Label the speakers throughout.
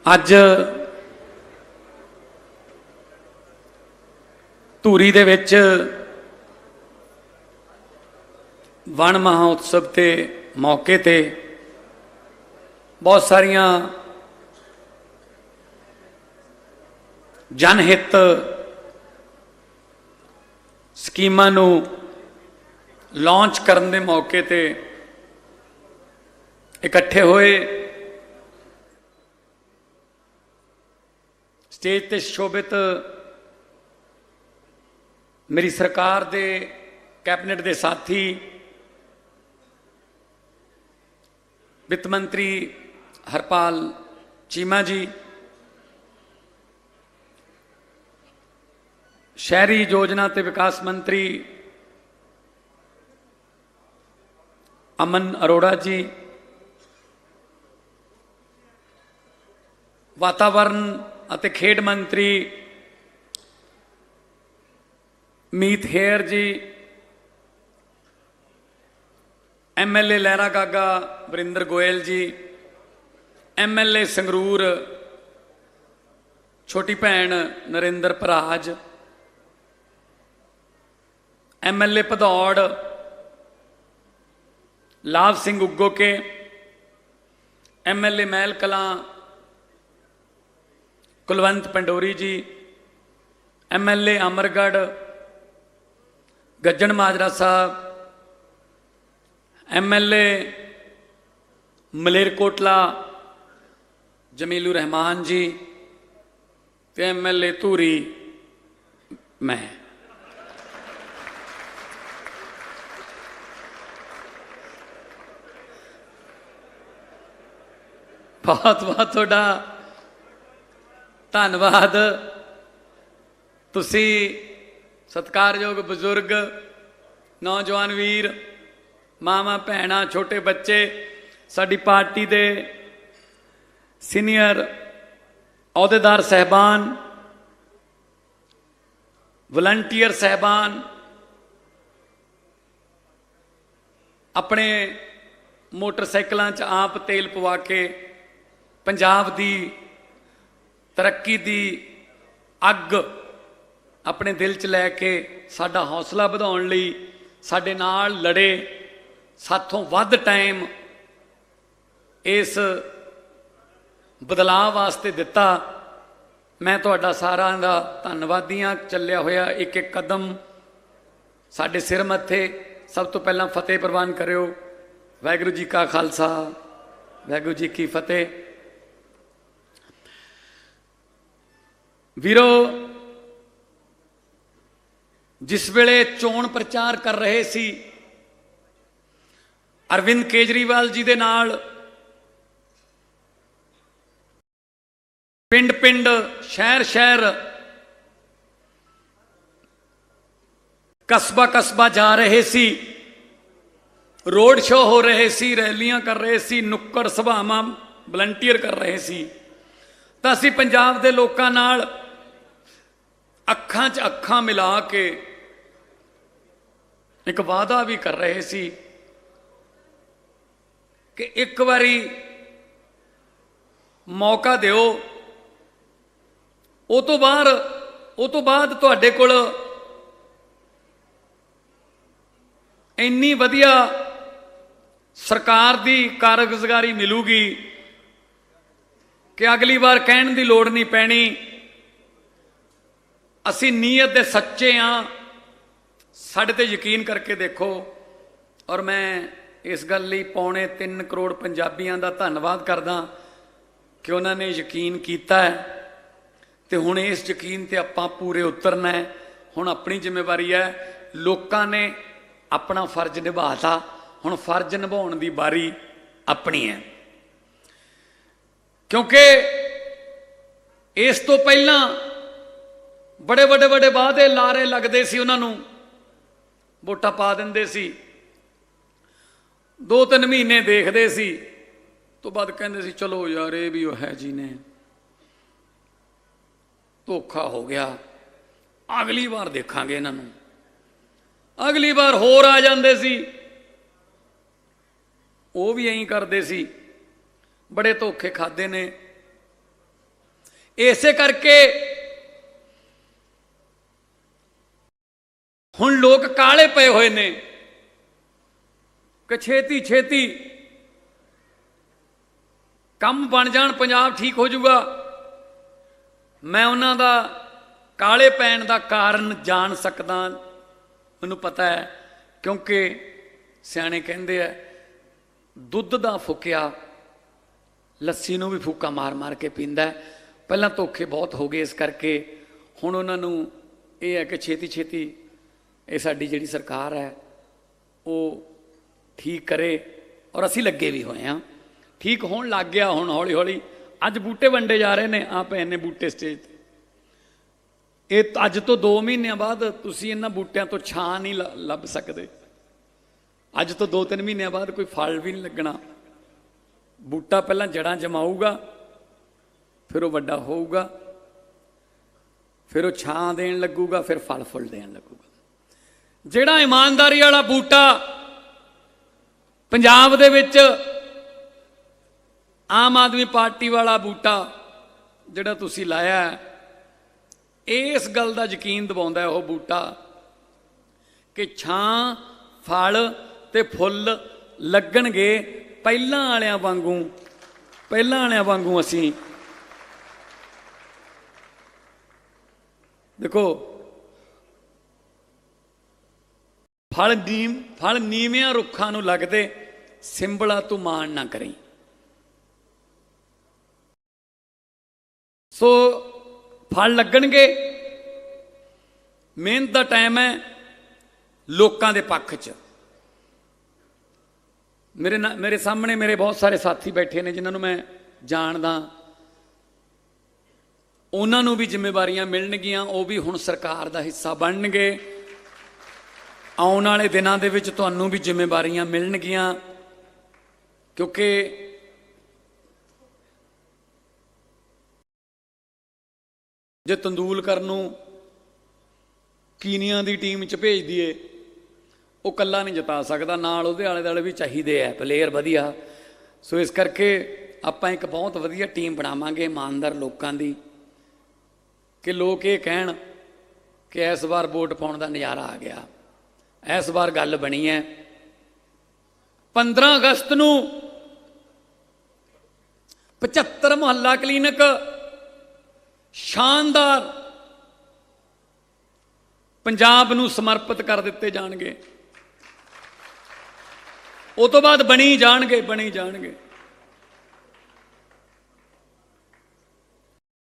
Speaker 1: ਅੱਜ ਧੂਰੀ ਦੇ ਵਿੱਚ ਵਣ ਮਹਾਉਤਸਵ ਦੇ ਮੌਕੇ ਤੇ ਬਹੁਤ ਸਾਰੀਆਂ ਜਨਹਿਤ ਸਕੀਮਾਂ ਨੂੰ ਲਾਂਚ ਕਰਨ ਦੇ ਮੌਕੇ ਤੇ ਇਕੱਠੇ ਹੋਏ। ਸਟੇਜ ਤੇ ਸ਼ੋਭਿਤ मेरी सरकार दे कैबिनेट दे साथी वित्त मंत्री हरपाल चीमा जी, शहरी योजना ते विकास मंत्री अमन अरोड़ा जी, वातावरण अते खेड मंत्री मीत हेयर जी, MLA लहरा गागा वरिंदर गोयल जी, MLA संगरूर छोटी भैन नरेंद्र भराज, MLA भदौड़ लाभ सिंह उग्गोके, MLA महल कलां कुलवंत पंडोरी जी, MLA अमरगढ़ गज्जन माजरा साहब, MLA मलेरकोटला जमीलुर रहमान जी ते MLA धूरी मैं। बहुत बहुत तुहाडा धन्नवाद। तुसी सत्कारयोग बजुर्ग नौजवान वीर मामा भैन छोटे बच्चे साडी पार्टी दे सीनियर अहुदेदार साहबान वलंटियर साहबान अपने मोटरसाइकिलों च आप तेल पवा के पंजाब दी तरक्की दी अग अपने दिल च लैके साडा हौसला बढ़ाउण लई साडे नाल लड़े, साथों वध टाइम इस बदलाव वास्ते दिता। मैं तुहाडा सारां दा धन्नवादी हां। चलिया होया एक एक कदम साडे सिर मत्थे। सब तो पहलां फतेह प्रवान करियो। वाहिगुरू जी का खालसा वाहिगुरू जी की फतेह। वीरो, जिस वेले चोण प्रचार कर रहे सी अरविंद केजरीवाल जी दे नाल पिंड पिंड शहर शहर कस्बा कस्बा जा रहे सी, रोड शो हो रहे सी, रैलियां कर रहे सी, नुक्कड़ सभावां वलंटियर कर रहे सी, तां असीं पंजाब दे लोकां नाल अखां च अखां मिला के एक वादा भी कर रहे सी कि एक बारी मौका दिओ, ਉਹ ਤੋਂ ਬਾਅਦ ਤੁਹਾਡੇ ਕੋਲ ਇੰਨੀ ਵਧੀਆ ਸਰਕਾਰ ਦੀ ਕਾਰਗੁਜ਼ਾਰੀ ਮਿਲੂਗੀ ਕਿ ਅਗਲੀ ਵਾਰ ਕਹਿਣ ਦੀ ਲੋੜ ਨਹੀਂ ਪੈਣੀ। ਅਸੀਂ ਨੀਅਤ ਦੇ ਸੱਚੇ ਹਾਂ, ਸਾਡੇ ਤੇ ਯਕੀਨ ਕਰਕੇ ਦੇਖੋ। ਔਰ ਮੈਂ ਇਸ ਗੱਲ ਲਈ 3.25 ਕਰੋੜ ਪੰਜਾਬੀਆਂ ਦਾ ਧੰਨਵਾਦ ਕਰਦਾ ਕਿ ਉਹਨਾਂ ਨੇ ਯਕੀਨ ਕੀਤਾ ਹੈ ਤੇ ਹੁਣ ਇਸ ਯਕੀਨ ਤੇ ਆਪਾਂ ਪੂਰੇ ਉਤਰਨਾ ਹੈ। ਹੁਣ ਆਪਣੀ ਜ਼ਿੰਮੇਵਾਰੀ ਹੈ। ਲੋਕਾਂ ਨੇ ਆਪਣਾ ਫਰਜ਼ ਨਿਭਾਤਾ, ਹੁਣ ਫਰਜ਼ ਨਿਭਾਉਣ ਦੀ ਵਾਰੀ ਆਪਣੀ ਹੈ। ਕਿਉਂਕਿ ਇਸ ਤੋਂ ਪਹਿਲਾਂ बड़े बड़े बड़े वादे लारे लगते सी, उन्होंने वोटां पा देंदे सी, 2-3 महीने देखते सी तो बाद कहते सी चलो यार ये भी है जी ने धोखा हो गया, अगली बार देखांगे इन्हों। अगली बार होर आ जाते सी, वो भी यही करते सी। बड़े धोखे खादे ने, ਇਸੇ ਕਰਕੇ ਹੁਣ ਲੋਕ ਕਾਲੇ ਪਏ ਹੋਏ ਨੇ ਕਿ ਛੇਤੀ ਛੇਤੀ ਕੰਮ ਬਣ ਜਾਣ, ਪੰਜਾਬ ਠੀਕ ਹੋ ਜਾਊਗਾ। ਮੈਂ ਉਹਨਾਂ ਦਾ ਕਾਲੇ ਪੈਣ ਦਾ ਕਾਰਨ ਜਾਣ ਸਕਦਾ, ਮੈਨੂੰ ਪਤਾ ਹੈ, ਕਿਉਂਕਿ ਸਿਆਣੇ ਕਹਿੰਦੇ ਆ ਦੁੱਧ ਦਾ ਫੁੱਕਿਆ ਲੱਸੀ ਨੂੰ ਵੀ ਫੂਕਾ ਮਾਰ ਮਾਰ ਕੇ ਪੀਂਦਾ। ਪਹਿਲਾਂ ਧੋਖੇ ਬਹੁਤ ਹੋ ਗਏ, ਇਸ ਕਰਕੇ ਹੁਣ ਉਹਨਾਂ ਨੂੰ ਇਹ ਹੈ ਕਿ ਛੇਤੀ ਛੇਤੀ ਇਹ ਸਾਡੀ ਜਿਹੜੀ ਸਰਕਾਰ ਹੈ ਉਹ ਠੀਕ ਕਰੇ, ਔਰ ਅਸੀਂ ਲੱਗੇ ਵੀ ਹੋਏ ਹਾਂ, ਠੀਕ ਹੋਣ ਲੱਗ ਗਿਆ ਹੁਣ ਹੌਲੀ ਹੌਲੀ। ਅੱਜ ਬੂਟੇ ਵੰਡੇ ਜਾ ਰਹੇ ਨੇ, ਆ ਪਏ ਨੇ ਬੂਟੇ ਸਟੇਜ 'ਤੇ। ਇਹ ਅੱਜ ਤੋਂ 2 ਮਹੀਨਿਆਂ ਬਾਅਦ ਤੁਸੀਂ ਇਹਨਾਂ ਬੂਟਿਆਂ ਤੋਂ ਛਾਂ ਨਹੀਂ ਲੱਭ ਸਕਦੇ। ਅੱਜ ਤੋਂ 2-3 ਮਹੀਨਿਆਂ ਬਾਅਦ ਕੋਈ ਫਲ ਵੀ ਨਹੀਂ ਲੱਗਣਾ। ਬੂਟਾ ਪਹਿਲਾਂ ਜੜ੍ਹਾਂ ਜਮਾਊਗਾ, ਫਿਰ ਉਹ ਵੱਡਾ ਹੋਊਗਾ, ਫਿਰ ਉਹ ਛਾਂ ਦੇਣ ਲੱਗੂਗਾ, ਫਿਰ ਫਲ ਫੁੱਲ ਦੇਣ ਲੱਗੂਗਾ। ਜਿਹੜਾ ਇਮਾਨਦਾਰੀ ਵਾਲਾ ਬੂਟਾ ਪੰਜਾਬ ਦੇ ਵਿੱਚ, ਆਮ ਆਦਮੀ ਪਾਰਟੀ ਵਾਲਾ ਬੂਟਾ ਜਿਹੜਾ ਤੁਸੀਂ ਲਾਇਆ, ਇਸ ਗੱਲ ਦਾ ਯਕੀਨ ਦਿਵਾਉਂਦਾ ਉਹ ਬੂਟਾ ਕਿ ਛਾਂ, ਫਲ ਤੇ ਫੁੱਲ ਲੱਗਣਗੇ ਪਹਿਲਾਂ ਵਾਲਿਆਂ ਵਾਂਗੂ। ਅਸੀਂ ਦੇਖੋ, ਫਲ ਨੀਵਿਆਂ ਰੁੱਖਾਂ ਨੂੰ ਲੱਗਦੇ, ਸਿੰਬਲਾ ਤੂੰ ਮਾਣ ਨਾ ਕਰੀਂ। ਸੋ ਫਲ ਲੱਗਣਗੇ, ਮਿਹਨਤ ਦਾ ਟਾਈਮ ਹੈ, ਲੋਕਾਂ ਦੇ ਪੱਖ 'ਚ। ਮੇਰੇ ਸਾਹਮਣੇ ਮੇਰੇ ਬਹੁਤ ਸਾਰੇ ਸਾਥੀ ਬੈਠੇ ਨੇ ਜਿਨ੍ਹਾਂ ਨੂੰ ਮੈਂ ਜਾਣਦਾ, ਉਹਨਾਂ ਨੂੰ ਵੀ ਜ਼ਿੰਮੇਵਾਰੀਆਂ ਮਿਲਣਗੀਆਂ, ਉਹ ਵੀ ਹੁਣ ਸਰਕਾਰ ਦਾ ਹਿੱਸਾ ਬਣਨਗੇ। ਆਉਣ ਵਾਲੇ ਦਿਨਾਂ ਦੇ ਵਿੱਚ ਤੁਹਾਨੂੰ ਵੀ ਜ਼ਿੰਮੇਵਾਰੀਆਂ ਮਿਲਣਗੀਆਂ, ਕਿਉਂਕਿ ਜੇ ਤੰਦੂਲਕਰ ਨੂੰ ਕੀਨੀਆ ਦੀ ਟੀਮ 'ਚ ਭੇਜ ਦਈਏ, ਉਹ ਇਕੱਲਾ ਨਹੀਂ ਜਿਤਾ ਸਕਦਾ, ਨਾਲ ਉਹਦੇ ਆਲੇ ਦੁਆਲੇ ਵੀ ਚਾਹੀਦੇ ਆ ਪਲੇਅਰ ਵਧੀਆ। ਸੋ ਇਸ ਕਰਕੇ ਆਪਾਂ ਇੱਕ ਬਹੁਤ ਵਧੀਆ ਟੀਮ ਬਣਾਵਾਂਗੇ ਇਮਾਨਦਾਰ ਲੋਕਾਂ ਦੀ, ਕਿ ਲੋਕ ਇਹ ਕਹਿਣ ਕਿ ਇਸ ਵਾਰ ਵੋਟ ਪਾਉਣ ਦਾ ਨਜ਼ਾਰਾ ਆ ਗਿਆ। ਇਸ ਵਾਰ ਗੱਲ ਬਣੀ ਹੈ 15 ਅਗਸਤ ਨੂੰ 75 ਮੁਹੱਲਾ ਕਲੀਨਿਕ ਸ਼ਾਨਦਾਰ ਪੰਜਾਬ ਨੂੰ ਸਮਰਪਿਤ ਕਰ ਦਿੱਤੇ ਜਾਣਗੇ। ਉਹ ਤੋਂ ਬਾਅਦ ਬਣੀ ਜਾਣਗੇ।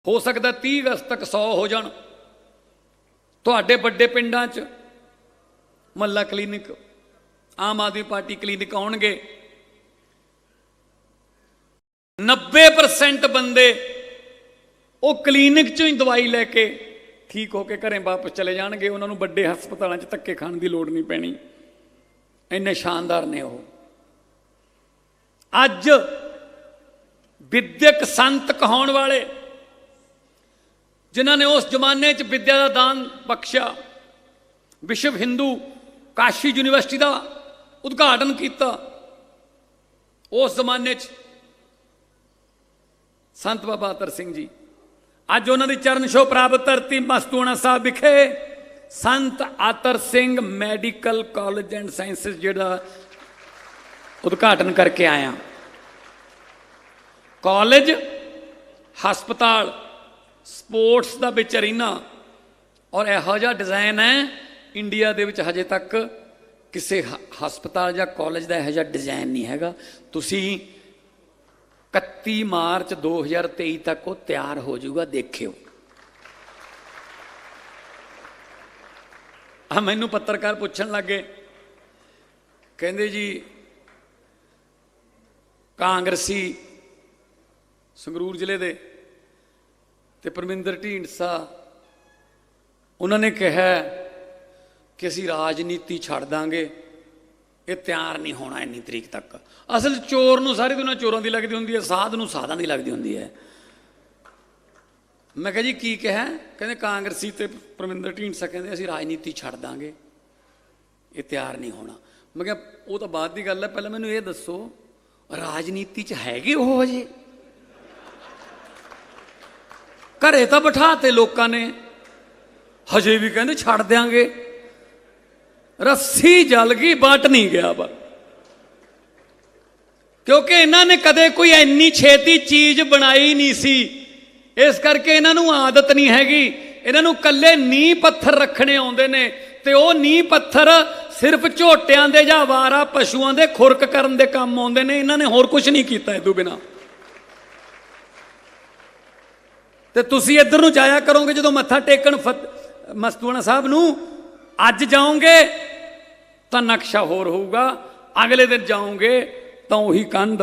Speaker 1: ਹੋ ਸਕਦਾ 30 ਅਗਸਤ ਤੱਕ 100 ਹੋ ਜਾਣ। ਤੁਹਾਡੇ ਵੱਡੇ ਪਿੰਡਾਂ 'ਚ ਮੁਹੱਲਾ clinic, Aam Aadmi party clinic ਆਉਣਗੇ। 90% ਬੰਦੇ ਉਹ ਕਲੀਨਿਕ 'ਚੋਂ ਹੀ ਦਵਾਈ ਲੈ ਕੇ ਠੀਕ ਹੋ ਕੇ ਘਰੇ ਵਾਪਸ ਚਲੇ ਜਾਣਗੇ। ਉਹਨਾਂ ਨੂੰ ਵੱਡੇ ਹਸਪਤਾਲਾਂ 'ਚ ਧੱਕੇ ਖਾਣ ਦੀ ਲੋੜ ਨਹੀਂ ਪੈਣੀ, ਇੰਨੇ ਸ਼ਾਨਦਾਰ ਨੇ ਉਹ। ਅੱਜ ਵਿਦਿਅਕ ਸੰਤ ਕਹਾਉਣ ਵਾਲੇ, ਜਿਨ੍ਹਾਂ ਨੇ ਉਸ ਜ਼ਮਾਨੇ 'ਚ ਵਿਦਿਆ ਦਾ ਦਾਨ ਬਖਸ਼ਿਆ, ਵਿਸ਼ਵ ਹਿੰਦੂ ਕਾਸ਼ੀ ਯੂਨੀਵਰਸਿਟੀ ਦਾ ਉਦਘਾਟਨ ਕੀਤਾ, ਉਸ ਜ਼ਮਾਨੇ 'ਚ ਸੰਤ ਬਾਬਾ ਅਤਰ ਸਿੰਘ ਜੀ, ਅੱਜ ਉਹਨਾਂ ਦੀ ਚਰਨ ਛੋਹ ਪ੍ਰਾਪਤ ਧਰਤੀ ਮਸਤੂਆਣਾ ਸਾਹਿਬ ਵਿਖੇ Sant Attar Singh medical college and sciences ਜਿਹੜਾ ਉਦਘਾਟਨ ਕਰਕੇ ਆਇਆ। ਕਾਲਜ, ਹਸਪਤਾਲ, ਸਪੋਰਟਸ ਦਾ ਵਿੱਚ ਅਰੀਨਾ, ਔਰ ਇਹੋ ਜਿਹਾ ਡਿਜ਼ਾਈਨ ਹੈ ਇੰਡੀਆ ਦੇ ਵਿੱਚ ਹਜੇ ਤੱਕ ਕਿਸੇ ਹਸਪਤਾਲ ਜਾਂ ਕਾਲਜ ਦਾ ਇਹੋ ਜਿਹਾ ਡਿਜ਼ਾਈਨ ਨਹੀਂ ਹੈਗਾ। ਤੁਸੀਂ 31 ਮਾਰਚ 2023 ਤੱਕ ਉਹ ਤਿਆਰ ਹੋ ਜਾਊਗਾ, ਦੇਖਿਓ। ਮੈਨੂੰ ਪੱਤਰਕਾਰ ਪੁੱਛਣ ਲੱਗੇ, ਕਹਿੰਦੇ ਜੀ ਕਾਂਗਰਸੀ ਸੰਗਰੂਰ ਜ਼ਿਲ੍ਹੇ ਦੇ ਤੇ ਪਰਮਿੰਦਰ ਢੀਂਡਸਾ, ਉਹਨਾਂ ਨੇ ਕਿਹਾ ਕਿ ਅਸੀਂ ਰਾਜਨੀਤੀ ਛੱਡ ਦਾਂਗੇ, ਇਹ ਤਿਆਰ ਨਹੀਂ ਹੋਣਾ ਇੰਨੀ ਤਰੀਕ ਤੱਕ। ਅਸਲ ਚੋਰ ਨੂੰ ਸਾਰੀ ਦੁਨੀਆ ਚੋਰਾਂ ਦੀ ਲੱਗਦੀ ਹੁੰਦੀ ਹੈ, ਸਾਧ ਨੂੰ ਸਾਧਾਂ ਦੀ ਲੱਗਦੀ ਹੁੰਦੀ ਹੈ। ਮੈਂ ਕਿਹਾ ਜੀ ਕੀ ਕਿਹਾ? ਕਹਿੰਦੇ ਕਾਂਗਰਸੀ ਤੇ ਪਰਮਿੰਦਰ ਢੀਂਡਸਾ ਕਹਿੰਦੇ ਅਸੀਂ ਰਾਜਨੀਤੀ ਛੱਡ ਦਾਂਗੇ, ਇਹ ਤਿਆਰ ਨਹੀਂ ਹੋਣਾ। ਮੈਂ ਕਿਹਾ ਉਹ ਤਾਂ ਬਾਅਦ ਦੀ ਗੱਲ ਹੈ, ਪਹਿਲਾਂ ਮੈਨੂੰ ਇਹ ਦੱਸੋ ਰਾਜਨੀਤੀ 'ਚ ਹੈਗੇ ਉਹ ਹਜੇ? घरे तो बिठाते लोगों ने, हजे भी कहते छड़ देंगे। रस्सी जल गई, बट नहीं गया बा, क्योंकि इन्होंने कदे कोई इन्नी छेती चीज बनाई नहीं सी, इस करके इन्हों आदत नहीं हैगी। इन्हों कल्ले नींह पत्थर रखने आउंदे ने, ते वो नींह पत्थर सिर्फ झोटियां दे जां आवारा पशुओं दे खुरक करन दे काम आउंदे ने। इन्होंने होर कुछ नहीं कीता इदों बिना। ते तुसीं इधर नूं जाया करोगे जदों मत्था टेकण मस्तूआणा साहब नूं, अज जाओगे तो नक्शा होर होऊगा, अगले दिन जाओगे तो उही कंध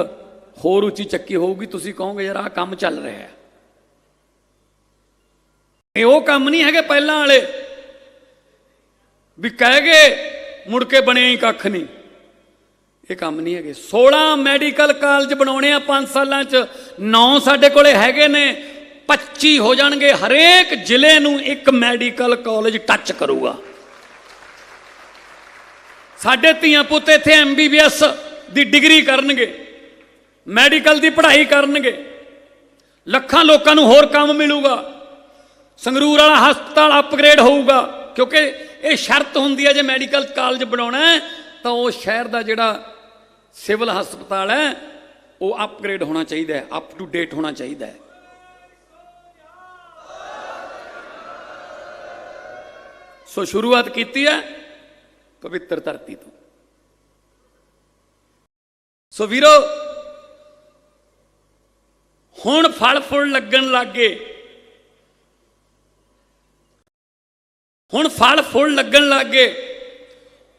Speaker 1: होर उची चक्की होगी। तुसीं कहोगे यार आह काम चल रहा है। ये वो काम नहीं है पहलां वाले भी कह गए मुड़ के बने ही कख नहीं, ये काम नहीं है। 16 मैडिकल कॉलेज बनाने 5 सालों च, 9 साडे कोले हैगे ने, 25 हो जाएंगे। हरेक जिले नूं एक मैडिकल कॉलेज टच करूगा। साडे धीआं पुत्त इत्थे MBBS दी डिग्री करनगे, मैडिकल दी पढ़ाई करनगे, लखां लोकां नूं होर काम मिलूगा। संगरूर वाला हस्पताल अपग्रेड होऊगा, क्योंकि ये शर्त हुंदी है जे मैडिकल कॉलेज बनाउणा है तो वो शहर का जिहड़ा सिविल हस्पताल है वो अपग्रेड होना चाहिए, अप टू डेट होना चाहिए। सो शुरुआत की है पवित्र धरती तो। सो वीरो हुण फल फुल लगन लग गए, हुण फल फुल लगन लग गए।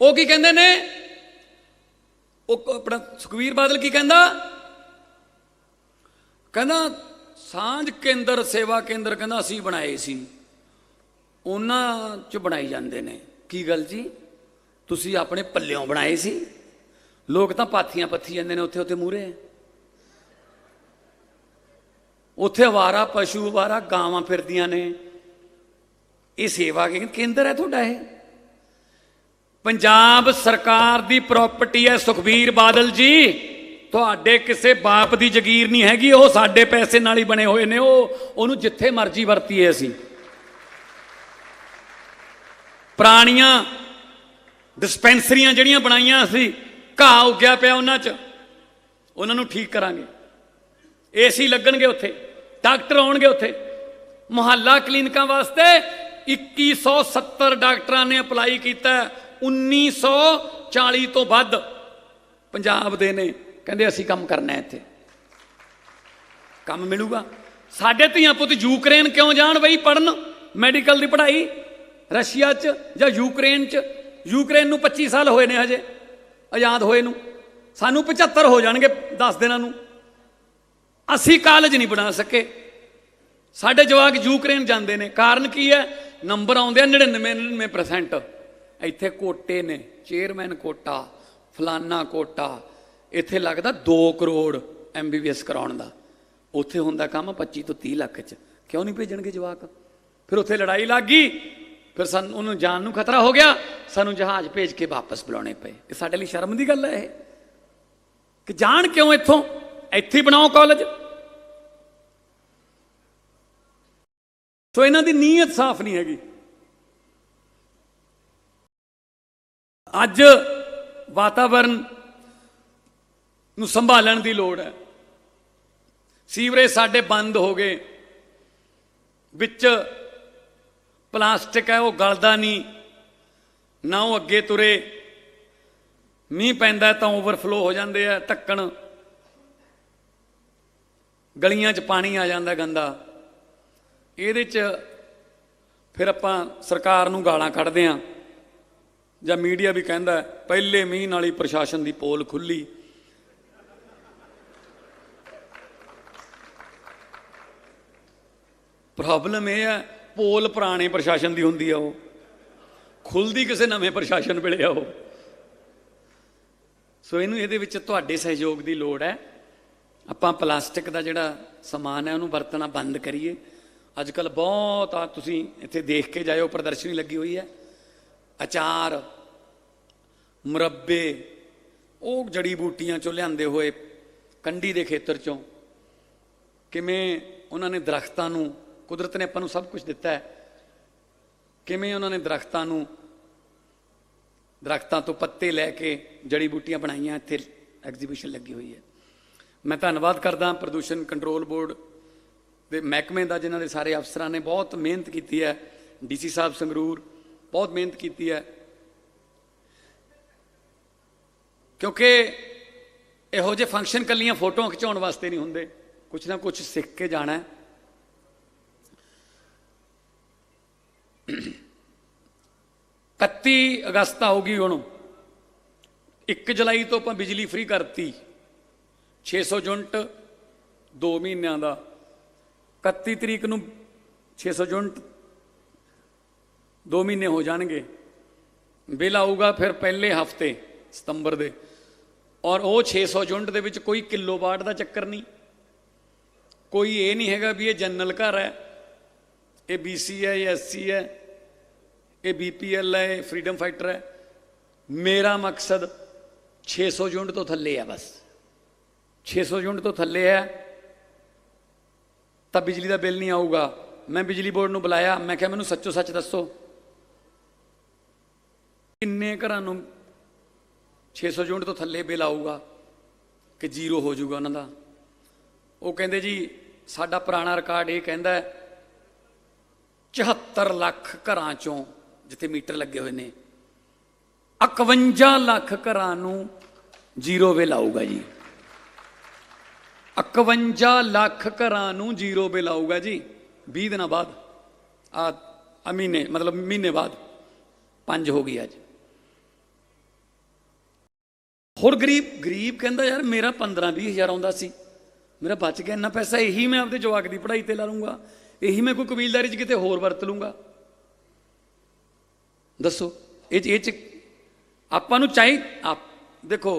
Speaker 1: वो की कहंदे ने, वो अपना सुखबीर बादल की कहंदा, कहंदा सांझ केंद्र सेवा केंद्र कहंदा असीं बनाए सी, उन्हां च बनाई जांदे ने। की गल जी, तुसीं अपने पल्लियों बनाए सी? लोग तो पाथियां पत्थी जांदे ने उत्थे उत्थे मूहरे, उत्थे अवारा पशु अवारा गावां फिरदियां ने। ये सेवा केंद्र है तुहाडा? ये पंजाब सरकार दी प्रॉपर्टी है सुखबीर बादल जी, तुहाडे किसे बाप दी जगीर नहीं हैगी, वो साडे पैसे नाल ही बने हुए ने। ओनू जिथे मर्जी वरतीए असीं। पुरानियां डिस्पेंसरियां जिहड़ियां बनाईयां असीं, घाह उग्या पिया उन्हां च, उन्हां नूं ठीक करांगे। AC लगणगे उत्थे, डॉक्टर आउणगे उत्थे। मुहल्ला क्लीनिकां वास्ते 2170 डॉक्टरां ने अपलाई किया, 1940 तो वध पंजाब दे ने कहंदे असीं काम करना है, इत्थे काम मिलूगा। साडे धीआं पुत्त यूक्रेन क्यों जाण बई पढ़न मैडिकल की पढ़ाई, रशिया च जां यूक्रेन च? यूक्रेन नूं 25 साल होए ने हजे आज़ाद होए नूं, सानूं 75 हो जाणगे 10 दिनां नूं। असीं कॉलेज नहीं बना सके, साडे जवाक यूक्रेन जांदे ने। कारण की है? नंबर आउंदे 99% इत्थे कोटे ने, चेयरमैन कोटा, फलाना कोटा। इत्थे लगदा 2 करोड़ MBBS कराउण दा, उत्थे हुंदा काम 25 तो 30 लाख च। क्यों नहीं भेजणगे जवाक? फिर उत्थे लड़ाई लग गई, फिर सानूं उन्होंने जान नूं खतरा हो गया, सानूं जहाज भेज के वापस बुलाने पे। ये साडे लई शर्म दी गल है कि जान क्यों इत्थों, इत्थे बनाओ कॉलेज। तो इन्हां दी नीयत साफ नहीं हैगी। अज वातावरण नूं संभालण दी लोड़ है। सीवरेज साडे बंद हो गए, विच प्लास्टिक है वो गलदा नहीं, ना वो अगे तुरे, मीह पैंदा तो ओवरफ्लो हो जाते हैं ढक्कन, गलियां च पानी आ जाता गंदा। ये फिर आपां सरकार नूं गालां कढ़दे हां, जां मीडिया भी कहंदा पहले मीह नाल ही प्रशासन की पोल खुली। प्रॉब्लम यह है पोल पुराने प्रशासन की होंदी है, वो खुलदी किसी नवे प्रशासन वेले आ। सो इनू ये तुहाडे सहयोग की लोड़ है। आपां प्लास्टिक का जिहड़ा समान है उन्होंने वरतना बंद करिए। अजकल बहुत तुसीं इत्थे देख के जाओ, प्रदर्शनी लगी हुई है। अचार, मुरब्बे, वो जड़ी बूटियां चों लिआंदे होए कंडी दे खेतर चों, किवें उन्होंने दरख्तां नूं ਕੁਦਰਤ ਨੇ ਆਪਾਂ ਨੂੰ ਸਭ ਕੁਝ ਦਿੱਤਾ ਹੈ, ਕਿਵੇਂ ਉਹਨਾਂ ਨੇ ਦਰਖਤਾਂ ਤੋਂ ਪੱਤੇ ਲੈ ਕੇ ਜੜੀ ਬੂਟੀਆਂ ਬਣਾਈਆਂ। ਇੱਥੇ ਐਗਜ਼ੀਬਿਸ਼ਨ ਲੱਗੀ ਹੋਈ ਹੈ। ਮੈਂ ਧੰਨਵਾਦ ਕਰਦਾ ਪ੍ਰਦੂਸ਼ਣ ਕੰਟਰੋਲ ਬੋਰਡ ਦੇ ਮਹਿਕਮੇ ਦਾ, ਜਿਨ੍ਹਾਂ ਦੇ ਸਾਰੇ ਅਫਸਰਾਂ ਨੇ ਬਹੁਤ ਮਿਹਨਤ ਕੀਤੀ ਹੈ। DC ਸਾਹਿਬ ਸੰਗਰੂਰ ਬਹੁਤ ਮਿਹਨਤ ਕੀਤੀ ਹੈ, ਕਿਉਂਕਿ ਇਹੋ ਜਿਹੇ ਫੰਕਸ਼ਨ ਕੱਲੀਆਂ ਫੋਟੋਆਂ ਖਿਚਾਉਣ ਵਾਸਤੇ ਨਹੀਂ ਹੁੰਦੇ, ਕੁਛ ਨਾ ਕੁਛ ਸਿੱਖ ਕੇ ਜਾਣਾ। 31 ਅਗਸਤ ਆਊਗੀ, ਹੁਣ 1 ਜੁਲਾਈ ਤੋਂ ਆਪਾਂ ਬਿਜਲੀ ਫ੍ਰੀ ਕਰਤੀ, 600 ਯੂਨਿਟ 2 ਮਹੀਨਿਆਂ ਦਾ। 31 ਤਰੀਕ ਨੂੰ 600 ਯੂਨਿਟ 2 ਮਹੀਨੇ ਹੋ ਜਾਣਗੇ। ਬਿੱਲ ਆਊਗਾ ਫਿਰ ਪਹਿਲੇ ਹਫਤੇ ਸਤੰਬਰ ਦੇ, ਔਰ ਉਹ 600 ਯੂਨਿਟ ਦੇ ਵਿੱਚ ਕੋਈ ਕਿਲੋਵਾਟ ਦਾ ਚੱਕਰ ਨਹੀਂ, ਕੋਈ ਇਹ ਨਹੀਂ ਹੈਗਾ ਵੀ ਇਹ ਜਨਰਲ ਘਰ ਹੈ, ਇਹ BC ਹੈ, ਇਹ SC ਹੈ, ਇਹ BPL ਹੈ, ਇਹ ਫਰੀडम फाइटर है। मेरा मकसद 600 यूनिट तो थले है, बस 600 यूनिट तो थले है, तब बिजली का बिल नहीं आऊगा। मैं बिजली बोर्ड को बुलाया, मैं क्या मैनू सच्चो सच दसो किन्ने घरां नूं 600 यूनिट तो थले बिल आऊगा कि जीरो हो जाऊगा उन्हां दा। वो कहंदे जी साडा पुराना रिकॉर्ड ये कहंदा है 74 लाख घरां चों जिथे मीटर लगे हुए ने 51 लाख घरां नूं जीरो बिल आऊगा जी। 51 लाख घरां नूं जीरो बिल आऊगा जी 20 दिन बाद, आ महीने मतलब महीने बाद 5 हो गई अज। होर गरीब कहंदा यार मेरा 15-20 हज़ार आउंदा सी, मेरा बच गया इन्ना पैसा, यही मैं अपने जवाक की पढ़ाई ते ला लूँगा, यही मैं कोई कबीलदारी च किते होर वरत लूँगा। दसो ये आपां नूं चाही देखो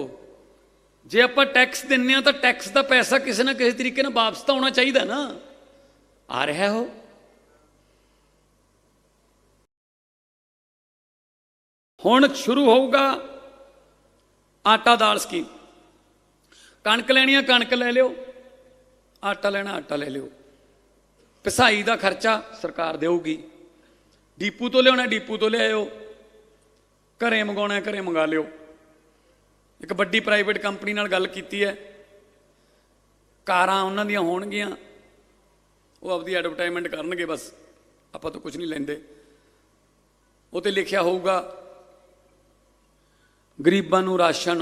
Speaker 1: जे आपां टैक्स दिन्ने आ तो टैक्स का पैसा किसी ना किसी तरीके नाल वापस तो आना चाहिए ना, आ रहा हो। हुण शुरू होगा आटा दाल स्कीम, कणक लैनी है कणक ले लियो, आटा लेना आटा ले लियो, पिसाई का खर्चा सरकार देगी, डीपू तो लिया डीपू तो ले आयो, घरें मंगाना घरें मंगा लियो। एक बड़ी प्राइवेट कंपनी नाल गल कीती है, कारां उन्हां दियां होणगियां, वो आपदी एडवरटाइजमेंट करनगे, बस आपां तो कुछ नहीं लैंदे। उत्ते लिखिया होऊगा गरीबां नूं राशन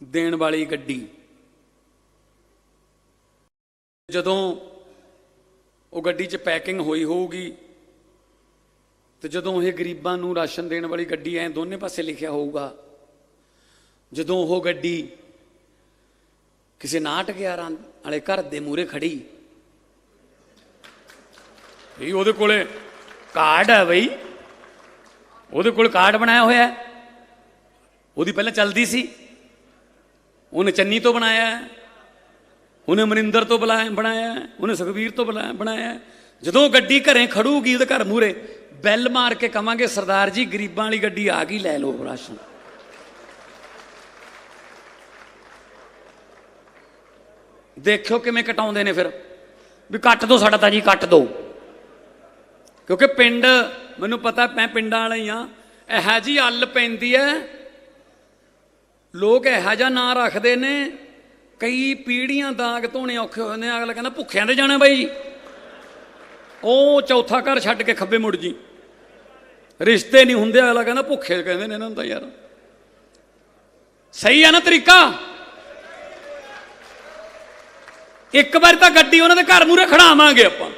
Speaker 1: देण वाली गड्डी। जदों वो गड्डी च पैकिंग होई होऊगी तो जदों ये गरीबां नूं राशन देण वाली गड्डी ऐ दोने पासे लिखिया होऊगा, जदों वो गड्डी किसी 9-11 वाले घर दे मूहरे खड़ी, बई उहदे कोले कार्ड है, बई उहदे कोल कार्ड बनाया होया है, उहदी पहले चलदी सी, उन्हें चन्नी तो बनाया है, उन्हें मनिंदर तो बनाया है, उन्हें सुखबीर तो बनाया है। जदों गड्डी घरें खड़ूगी उहदे घर मूहरे बैल मार के कहांगे सरदार जी गरीबां वाली गड्डी आ गई, लै लो राशन। देखो किवें कटाउंदे ने, फिर भी कट दो साडा तां जी कट दो, क्योंकि पिंड मैनूं पता, मैं पिंडां वाला ही हाँ, इहो जी अल पैंदी है, लोग इहो जिहा नां रखदे ने, कई पीढ़ियां दाग धोने औखे होए ने। अगला कहंदा भुखियां दे जाना बाई, ओ चौथा घर छड्ड के खब्बे मुड़ जी, रिश्ते नहीं हुंदे, अगला कहंदा भुखे कहंदे ने इन्हां नूं तां यार। सही है ना तरीका? एक बार तो गड्डी उन्हां दे घर मूहरे खड़ावांगे आपां,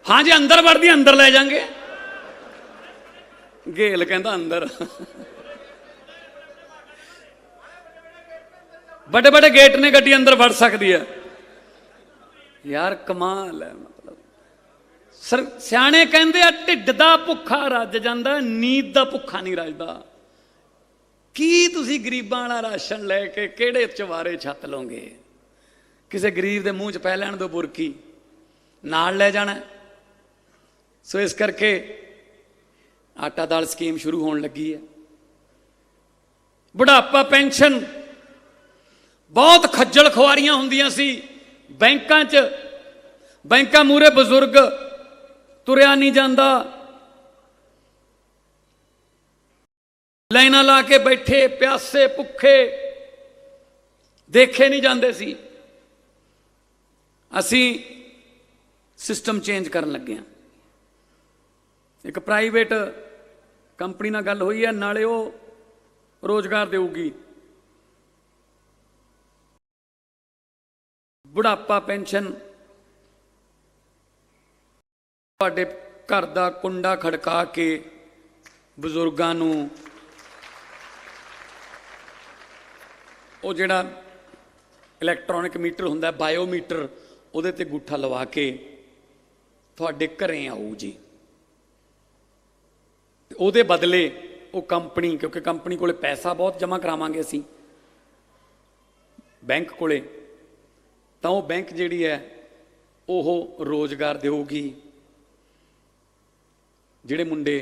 Speaker 1: हाँ जी अंदर वड़दी अंदर लै जांगे। गेल कहंदा अंदर बड़े बड़े गेट ने, गड्डी अंदर वड़ सकती है यार, कमाल है। मतलब सियाणे कहंदे आ ढिड दा भुखा रज जांदा, नींद दा भुखा नहीं रजदा। की तुसी गरीबां वाला राशन लैके किहड़े चवारे छत लोगे? किसी गरीब दे मूँह च पै लैण दो बुरकी, नाल लै जाना। सो इस करके आटा दाल स्कीम शुरू होने लगी है। बुढ़ापा पेंशन बहुत खज्जल खुआरियां हुंदियां सी बैंकां च। बैंकां मूहरे बजुर्ग तुरिया नहीं जाता, लाइनां ला के बैठे प्यासे भुखे देखे नहीं जाते सी। असी सिस्टम चेंज करन लगे हैं। एक प्राइवेट कंपनी नाल गल हुई है, नाले वो रोजगार देगी, बुढ़ापा पेंशन तुहाडे घर दा कुंडा खड़का के बजुर्गां नूं वो जिहड़ा इलैक्ट्रॉनिक मीटर हुंदा बायोमीटर उहदे ते अंगूठा लवा के तुहाडे घरें आऊ जी। उहदे बदले वो कंपनी, क्योंकि कंपनी कोले पैसा बहुत जमा करावांगे असीं बैंक कोले, तो वो बैंक जिहड़ी है वो रोजगार देगी। जिहड़े मुंडे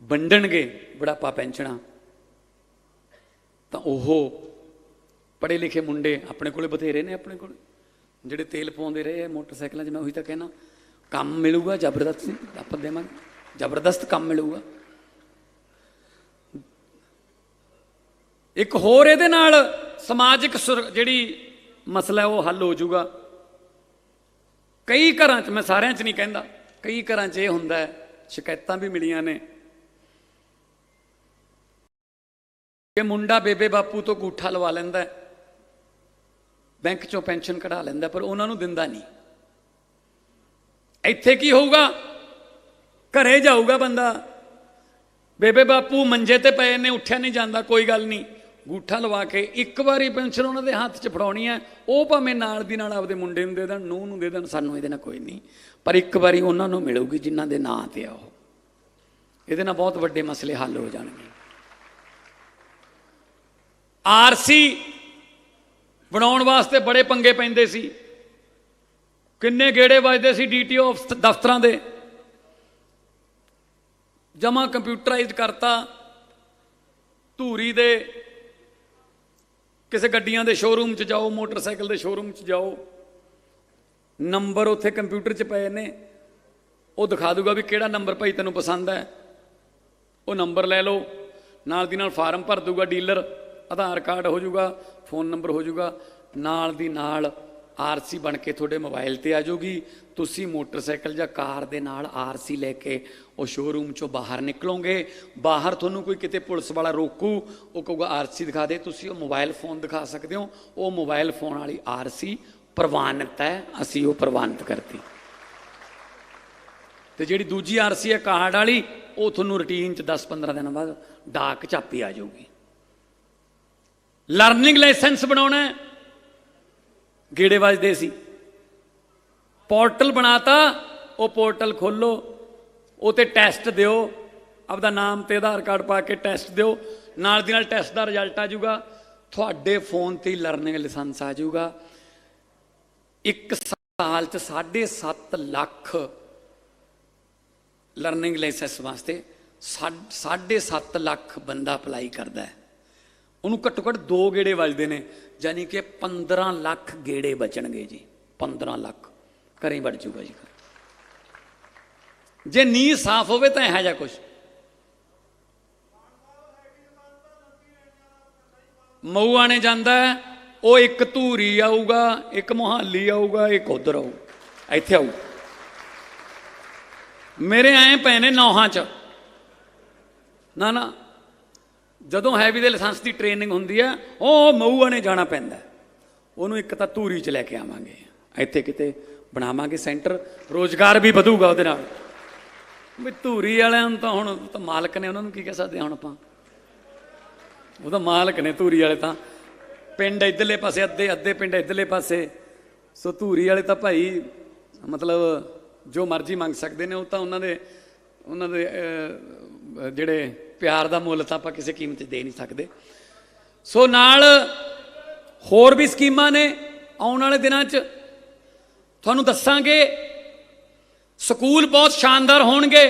Speaker 1: वंडणगे बुढ़ापा पेंशना, तो वो पढ़े लिखे मुंडे अपने कोले बथेरे ने, अपने कोले जिहड़े तेल पाउंदे रहे मोटरसाइकिलों। मैं उही तो कहना, काम मिलूगा जबरदस्त, आप देवांगे जबरदस्त काम मिलूगा। एक होर इहदे नाल समाजिक जिहड़ी मसला है वो हल हो जाऊगा। कई घरां च, मैं सारिਆਂ च नहीं कहंदा, कई घरां च ये हुंदा है, शिकायतां भी मिलियां ने कि मुंडा बेबे बापू तो अंगूठा लवा लैंदा है, बैंक चों पेंशन कढ़ा लैंदा, पर उन्हां नूं दिंदा नहीं। इत्थे की होऊगा, घरे जाऊगा बंदा, बेबे बापू मंजे ते पए ने, उठिया नहीं जाता, कोई गल नहीं, अंगूठा लवा के एक बारी पेंशन उन्होंने हाथ च फड़ाउणी है। वो भावें नाल दी नाल आपदे मुंडे नूं दे देण, नूंह नूं दे देण, सानूं इहदे नाल कोई नहीं, पर एक बारी उन्हां नूं मिलूगी जिन्हां दे नां ते आ। इहदे नाल बहुत वड्डे मसले हल हो जाणगे। आरसी बनाउण वास्ते बड़े पंगे पैंदे सी, किन्ने गेड़े वजदे सी डीटीओ दफ्तरां दे, जमा कंप्यूटराइज करता। धूरी दे किसी गड्डियां दे शोरूम च जाओ, मोटरसाइकिल दे शोरूम च जाओ, नंबर उत्थे कंप्यूटर च पे ने, वो दिखा दूगा भी किहड़ा नंबर भाई तैनूं पसंद है, वो नंबर ले लो, नाल दी नाल फार्म भर दूगा डीलर, आधार कार्ड हो जाऊगा, फोन नंबर हो जाऊगा, नाल दी नाल आरसी बन के थोड़े मोबाइल ते आ जाऊगी। तुसी मोटरसाइकिल या कार दे नाल आरसी लैके वो शोरूम चों बाहर निकलोगे, बाहर थोनू कोई किते पुलिस वाला रोकू, वो कहूगा आरसी दिखा दे, तुसी वो मोबाइल फोन दिखा सकते हो, वो मोबाइल फोन वाली आरसी प्रवानित है, असी वो प्रवानित करती। तो जिहड़ी दूजी आरसी है कार्ड वाली, वो थोनू रूटीन च 10-15 दिन बाद डाक चापी आ जाऊगी। लर्निंग लाइसेंस बनाना है, गेड़े वजदे सी, पोर्टल बनाता, वो पोर्टल खोलो, वो ते टेस्ट दिओ, आपदा नाम ते आधार कार्ड पा के टेस्ट दिओ, नाल दी नाल टेस्ट दा रिजल्ट आ जाऊगा, थोड़े फोन ते लर्निंग लाइसेंस आ जाऊगा। एक साल च 7.5 लाख लर्निंग लाइसेंस वास्ते 7.5 लाख बंदा अपलाई करता है, उन्होंने घट्टो घट्ट 2 गेड़े वजते हैं, यानी कि 15 लाख गेड़े बचणगे जी। 15 लाख घरें बढ़ जूगा जी। जे नींह साफ होवे तो यह जा कुछ मऊ आने जाता है, वो एक धूरी आऊगा, एक मोहाली आऊगा, एक उधर आऊ, इत्थे आऊ। मेरे आए पे ने नौहां च ना ना, जदों हैवी दे लाइसेंस की ट्रेनिंग होंदी है, वो मऊआ ने जाना पैंदा, उन्होंने एक तो धूरी च लैके आवांगे, इत्थे किते बनावांगे सेंटर, रोजगार भी वधूगा उहदे नाल। भी धूरी वालियां तो हुण तो मालक ने, उन्होंने की कह सकते हुण आपां, वो तो मालक ने धूरी वाले, तो पिंड इधरले पासे अद्धे अद्धे पिंड इधरले पासे, सो धूरी वाले तो भाई मतलब जो मर्जी मंग सकते हैं, वो तो उन्होंने जिहड़े प्यार का मुल तो आप किसी कीमत दे नहीं सकते। सो नाल होर भी स्कीमां ने, आने वाले दिनों च तुहानूं दस्सांगे। स्कूल बहुत शानदार होणगे,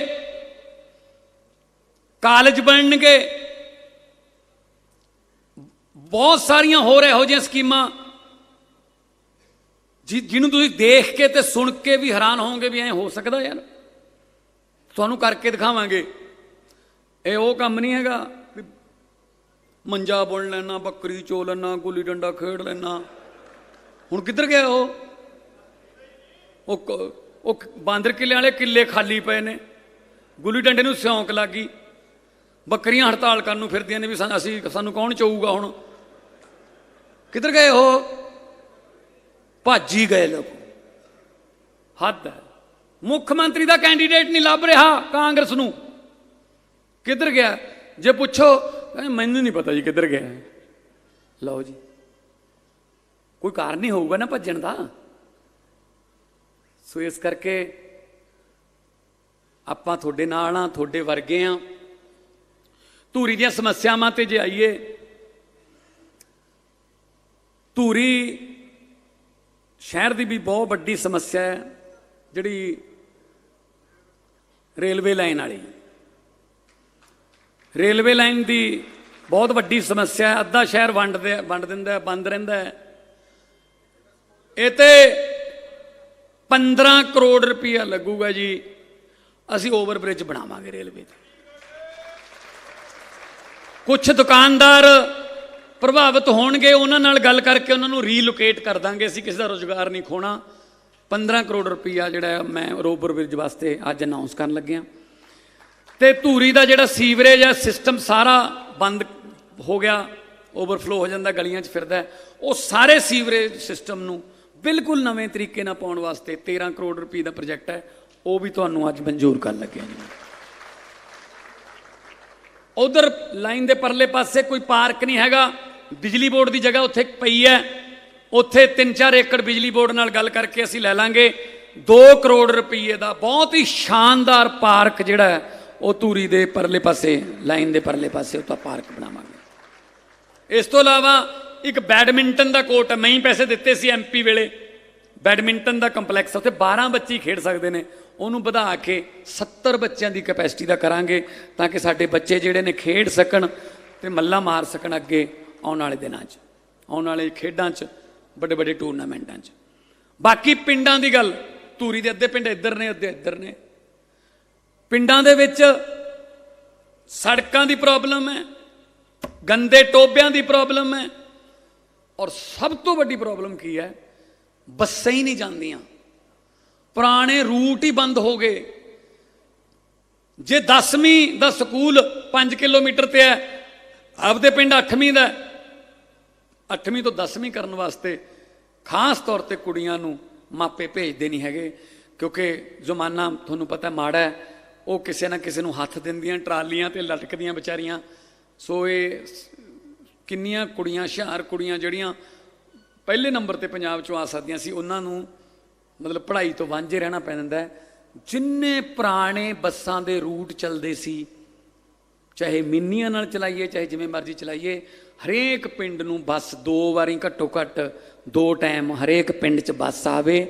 Speaker 1: कॉलेज बनणगे, बहुत सारियां होर इहो जिहियां स्कीमां जिन्होंने तुसीं देख के ते सुन के भी हैरान होवोगे भी ऐ हो सकदा यार, तुहानूं करके दिखावांगे। ये वो काम नहीं हैगा मंजा बुन लेना, बकरी चो लेना, गुल्ली डंडा खेड लेना। हुण किधर गया वो बांदर किले वाले किले खाली पे ने, गुल्ली डंडे नूं सिौंक लग गई, बकरियां हड़ताल करन फिरदियां ने भी असीं सानूं कौन चोऊगा। हुण किधर गए हो, भाजी गए लोग। हद है, मुख्यमंत्री का कैंडीडेट नहीं लभ रहा कांग्रेस नूं, किधर गया? जे पुछो मैनूं नहीं पता जी किधर गया। लो जी, कोई कारण नहीं होगा ना भज्जण दा। सो इस करके आपां तुहाडे नाल हां, तुहाडे वर्गे हां। धूरी दीयां समस्यावां ते जे आईए, धूरी शहर की भी बहुत वड्डी समस्या है, जिहड़ी रेलवे लाइन वाली। रेलवे लाइन की बहुत वड्डी समस्या है। अद्धा शहर वंड दिंदा बंद रहिंदा है। ये तो 15 करोड़ रुपया लगूगा जी, असी ओवर ब्रिज बनावांगे रेलवे ते। कुछ दुकानदार प्रभावित होणगे, उन्हां नाल गल करके उन्होंने रीलोकेट कर देंगे। असीं किसी का रोजगार नहीं खोना। 15 करोड़ रुपया जिहड़ा मैं ओवर ब्रिज वास्ते अज अनाउंस करन लग्या। तो धूरी का जिहड़ा सीवरेज है सिस्टम सारा बंद हो गया, ओवरफ्लो हो जाता, गलियां च फिरदा है। वो सारे सीवरेज सिस्टम नूं बिल्कुल नवें तरीके नाल पाउण वास्ते 13 करोड़ रुपये का प्रोजैक्ट है, वो भी तुहानूं अज मंजूर कर लगे। उधर लाइन के परले पासे कोई पार्क नहीं हैगा, बिजली बोर्ड की जगह उत्थे पई है, उत्थे 3-4 एकड़ बिजली बोर्ड नाल गल करके असीं लै लांगे 2 करोड़ रुपये का बहुत ही शानदार पार्क जिहड़ा है वो धूरी के परले पासे, लाइन के परले पासे उत्ता पार्क बनावांगे। इस तो इलावा एक बैडमिंटन का कोर्ट है, मैं ही पैसे दिते सी MP वेले। बैडमिंटन का कंपलैक्स उत्थे 12 बच्चे खेड सकते हैं, उन्होंने बढ़ा के 70 बच्चों की कैपेसिटी का करांगे, ताकि साडे बच्चे जिहड़े ने खेड सकण ते मल्ला मार सकण अगे आउण वाले दिनां च, आउण वाले खेडां च, बड़े बड़े टूरनामेंटां च। बाकी पिंडां दी गल, धूरी दे अद्धे पिंड इधर ने अद्धे इधर ने। पिंडां दे विच सड़कां दी प्रॉब्लम है, गंदे टोबियां दी प्रॉब्लम है, और सब तो वड्डी प्रॉब्लम की है, बस्सां ही नहीं जांदियां। पुराने रूट ही बंद हो गए। जे 10वीं का स्कूल 5 किलोमीटर ते है, आपदे पिंड 8वीं का, 8वीं तो 10वीं करने वास्ते खास तौर पर कुड़ियां नूं मापे भेजते नहीं है, क्योंकि जमाना तुहानूं पता माड़ा है, वो किसी ना किसी नूं हथ दिंदियां ट्रालियां ते लटकदियां बेचारियां। सो ये किन्नियां कुड़ियां, हुशियार कुड़ियां जिहड़ियां पहले नंबर ते पंजाब चों आ सकदियां सी, उन्हां नूं मतलब पढ़ाई तो वांझे रहना पैंदा है। जिन्ने पुराने बसां दे रूट चलते सी, चाहे मिनियां नाल चलाइए चाहे जिमें मर्जी चलाइए, हरेक पिंड नूं बस 2 वारी घट्टो घट्ट 2 टाइम हरेक पिंड च बस आवे।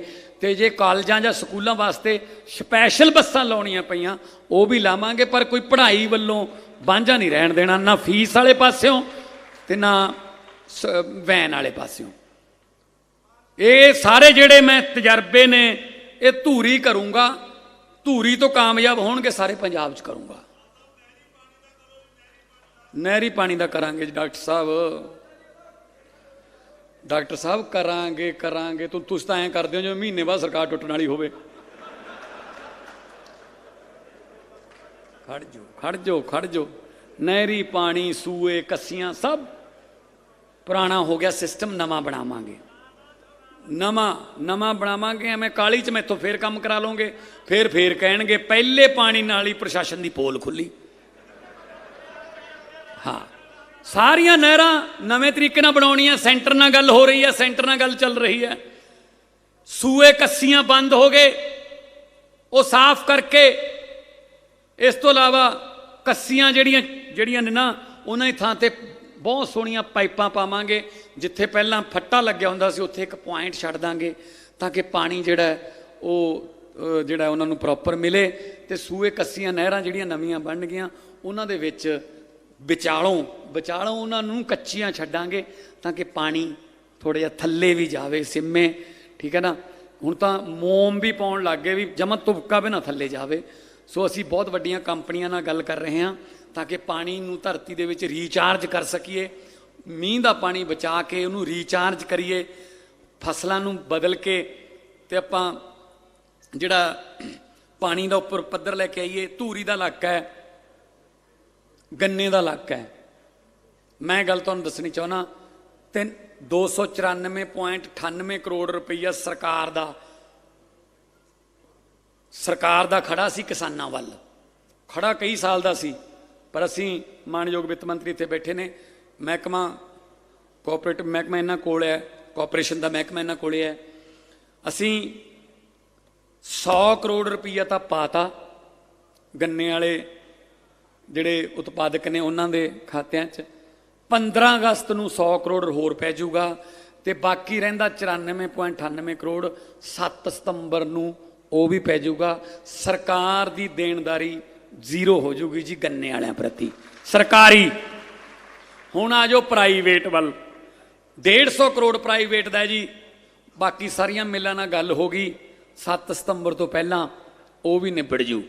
Speaker 1: तो जे कॉलेजां जां स्कूलों वास्ते स्पैशल बसां लाउणियां पईयां वो भी लावांगे, पर कोई पढ़ाई वल्लों वांझा नहीं रहन देना, ना फीस वाले पास्यों ते ना वैन वाले पास्यों। ये सारे जिहड़े मैं तजर्बे ने ये धूरी करूँगा, धूरी तो कामयाब होणगे सारे पंजाब च करूँगा। नहरी पानी का करांगे डॉक्टर साहब, डॉक्टर साहब करांगे करांगे तो तुसीं तां ऐं करदे हो जिवें महीने बाद सरकार टुटण वाली होवे। खड़ जो खड़ जो खड़ जो, नहरी पानी सूए कस्सियां सब पुराना हो गया सिस्टम, नवा बनावांगे, नवा बनावांगे। एवें काली च मैथों फिर काम करा लोगे, फिर कहणगे पहले पानी नाल ही प्रशासन की पोल खुली। हाँ, सारियां नहरां नवें तरीके नाल बनाउणियां, सेंटर नाल गल हो रही है, सेंटर नाल गल चल रही है। सूए कस्सियां बंद हो गए, वो साफ करके, इस तो इलावा कस्सियां ਜਿਹੜੀਆਂ ने ना उन्हां दी थां ते बहुत सोहणियां पाइपां पावांगे। जिथे पहलां फट्टा लग्या हुंदा सी उत्थे एक पॉइंट छड्ड दांगे, ताकि पानी जिहड़ा वो जिहड़ा उन्हां नूं प्रॉपर मिले। ते सूए कस्सियां नहरां ਜਿਹੜੀਆਂ नवीआं बन गईयां उन्हां दे विच ਵਿਚਾਲੋਂ ਵਿਚਾਲੋਂ ਉਹਨਾਂ ਨੂੰ ਕੱਚੀਆਂ ਛੱਡਾਂਗੇ ਤਾਂ ਕਿ ਪਾਣੀ ਥੋੜ੍ਹਾ ਜਿਹਾ ਥੱਲੇ ਵੀ ਜਾਵੇ ਸਿਮੇ, ਠੀਕ ਹੈ ਨਾ। ਹੁਣ ਤਾਂ ਮੋਮ ਵੀ ਪਾਉਣ ਲੱਗ ਗਏ ਵੀ ਜਮਾਂ ਤੁਪਕਾ ਵੀ ਨਾ ਥੱਲੇ ਜਾਵੇ। ਸੋ ਅਸੀਂ ਬਹੁਤ ਵੱਡੀਆਂ ਕੰਪਨੀਆਂ ਨਾਲ ਗੱਲ ਕਰ ਰਹੇ ਹਾਂ ਤਾਂ ਕਿ ਪਾਣੀ ਨੂੰ ਧਰਤੀ ਦੇ ਵਿੱਚ ਰੀਚਾਰਜ ਕਰ ਸਕੀਏ, ਮੀਂਹ ਦਾ ਪਾਣੀ ਬਚਾ ਕੇ ਉਹਨੂੰ ਰੀਚਾਰਜ ਕਰੀਏ, ਫਸਲਾਂ ਨੂੰ ਬਦਲ ਕੇ ਤੇ ਆਪਾਂ ਜਿਹੜਾ ਪਾਣੀ ਦਾ ਉੱਪਰ ਪੱਧਰ ਲੈ ਕੇ ਆਈਏ। ਧੂਰੀ ਦਾ ਇਲਾਕਾ ਹੈ, ਗੰਨੇ ਦਾ ਇਲਾਕਾ ਹੈ। ਮੈਂ ਗੱਲ ਤੁਹਾਨੂੰ ਦੱਸਣੀ ਚਾਹੁੰਦਾ, 294.98 ਕਰੋੜ ਰੁਪਈਆ ਸਰਕਾਰ ਦਾ ਖੜਾ ਸੀ ਕਿਸਾਨਾਂ ਵੱਲ। ਖੜਾ ਕਈ ਸਾਲ ਦਾ ਸੀ, ਪਰ ਅਸੀਂ ਮਾਣਯੋਗ ਵਿੱਤ ਮੰਤਰੀ ਇੱਥੇ ਬੈਠੇ ਨੇ, ਮਹਿਕਮਾ ਕੋਆਪਰੇਟਿਵ ਮਹਿਕਮਾ ਇਹਨਾਂ ਕੋਲ ਹੈ, ਕੋਆਪਰੇਸ਼ਨ ਦਾ ਮਹਿਕਮਾ ਇਹਨਾਂ ਕੋਲ ਹੈ। ਅਸੀਂ 100 ਕਰੋੜ ਰੁਪਈਆ ਤਾਂ ਪਾਤਾ ਗੰਨੇ ਵਾਲੇ ਜਿਹੜੇ ਉਤਪਾਦਕ ਨੇ ਉਹਨਾਂ ਦੇ ਖਾਤਿਆਂ 'ਚ। 15 ਅਗਸਤ ਨੂੰ 100 ਕਰੋੜ ਹੋਰ ਪੈ ਜਾਊਗਾ ਤੇ ਬਾਕੀ ਰਹਿੰਦਾ 94.98 ਕਰੋੜ 7 ਸਤੰਬਰ ਨੂੰ ਉਹ ਵੀ ਪੈ ਜਾਊਗਾ। ਸਰਕਾਰ ਦੀ ਦੇਣਦਾਰੀ ਜ਼ੀਰੋ ਹੋ ਜਾਊਗੀ ਜੀ ਗੰਨੇ ਵਾਲਿਆਂ ਪ੍ਰਤੀ, ਸਰਕਾਰੀ। ਹੁਣ ਆ ਜਾਓ ਪ੍ਰਾਈਵੇਟ ਵੱਲ, 150 ਕਰੋੜ ਪ੍ਰਾਈਵੇਟ ਦਾ ਜੀ। ਬਾਕੀ ਸਾਰੀਆਂ ਮਿਲਾਂ ਨਾਲ ਗੱਲ ਹੋ ਗਈ, 7 ਸਤੰਬਰ ਤੋਂ ਪਹਿਲਾਂ ਉਹ ਵੀ ਨਿਬੜ ਜੂ।